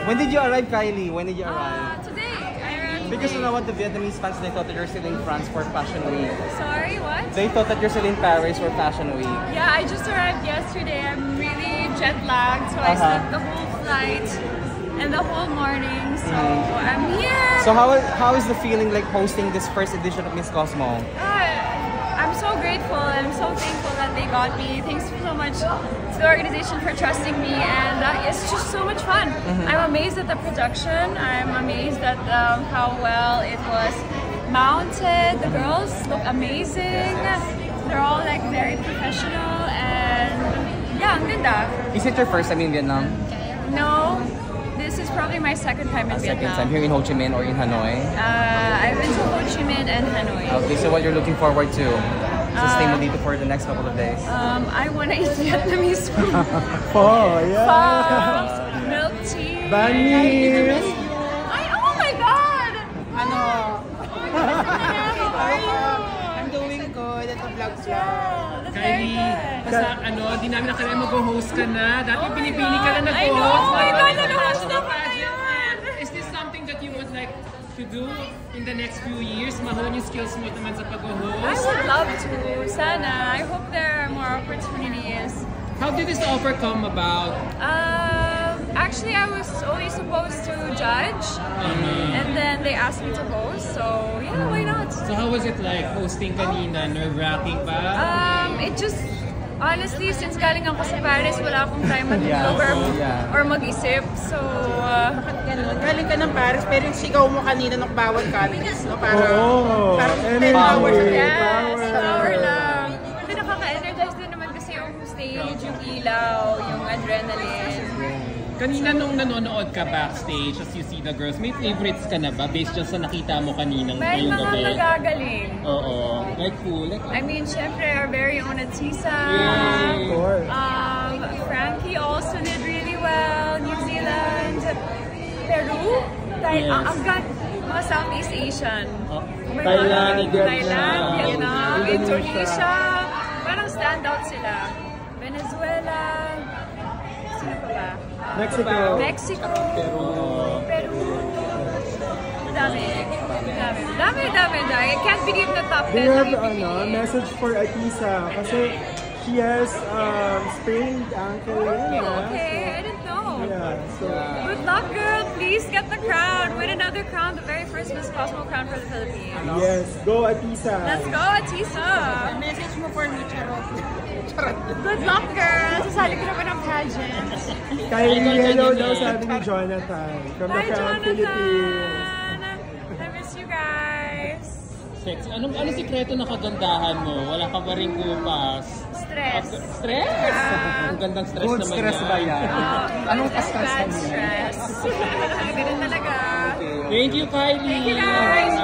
When did you arrive, Kylie? When did you arrive? Today. I arrived Because today. you know what, the Vietnamese fans, they thought that you're still in France for Fashion Week. Sorry, what? They thought that you're still in Paris for Fashion Week. Yeah, I just arrived yesterday. I'm really jet lagged, so I slept the whole flight and the whole morning. So I'm here. So how is the feeling like hosting this first edition of Miss Cosmo? I'm so grateful. I'm so thankful that they got me. Thanks so much to the organization for trusting me, and it's just so much fun. I'm amazed at the production. I'm amazed at how well it was mounted. The girls look amazing. They're all like very professional, and yeah, ang ganda. Is it your first time in Vietnam? No, this is probably my second time in Vietnam. Second time here in Ho Chi Minh or in Hanoi? I've been to Ho Chi Minh and Hanoi. Okay, so what you're looking forward to? Stay dito for the next couple of days. I want to eat Vietnamese food. Oh, yeah. Pho, milk tea. Bani! Oh my God! Ano? How are you? I'm doing good. Ito vlog siya. That's very Kylie, good. basta di namin nakalain mag-host ka na. Dati pinipili ka na I know! nag-host. I know! Nag-host na pa ngayon! Is this something that you would like to do in the next few years? Mahon yung skills mo naman sa I pag-host. would love to. Sana. I hope there are more opportunities. How did this offer come about? Actually, I was only supposed to judge, and then they asked me to host. So yeah, why not? So how was it like hosting kanina? Nerve-wracking ba? It just, honestly, since galing ako sa Paris, wala akong time matulog or mag-isip. So, Galing ka ng Paris, pero yung sigaw mo kanina nung bawal college, no? Parang 10 power. hours. yes, power lang. Hindi, nakaka-energize din naman kasi yung stage, yung ilaw, yung adrenaline. Kanina nung nanonood ka backstage as you see the girls, may favorites ka na ba based just sa nakita mo kaninang May ngayong mga gabi? nagagaling. Oo. Like who? Like, I mean, syempre, our very own Atisa. Yay! Of course. Frankie also did really well. New Zealand, Peru, Afghan, mga Southeast Asian. Oh, My Thailand, God, Thailand, Vietnam, Indonesia. Indonesia. Parang standout sila. Venezuela. Sino pa ba? Mexico. Mexico. Peru. Dami. I can't believe the top 10. They have na ibigay. message for Atisa kasi she has sprained ankle. Okay, I didn't know. Yeah, so Good luck, girl. Please get the crown. Win another crown, the very first Miss Cosmo crown for the Philippines. yes, go Atisa. Let's go, Atisa. Message mo for me, charot. Good luck, girl. Sasali ko naman ang pageant. Kylie, hello daw sabi ni Jonathan from the Bye, Crown Philippines. Jonathan. I miss you guys. sexy. Anong sikreto na kagandahan mo? Wala ka ba ring kupas? Stress. Stress? Ang gandang stress Good naman stress ba yan? Anong That's kaskas bad kanina? stress. Ganun talaga. Thank you, Kylie! Thank you, guys.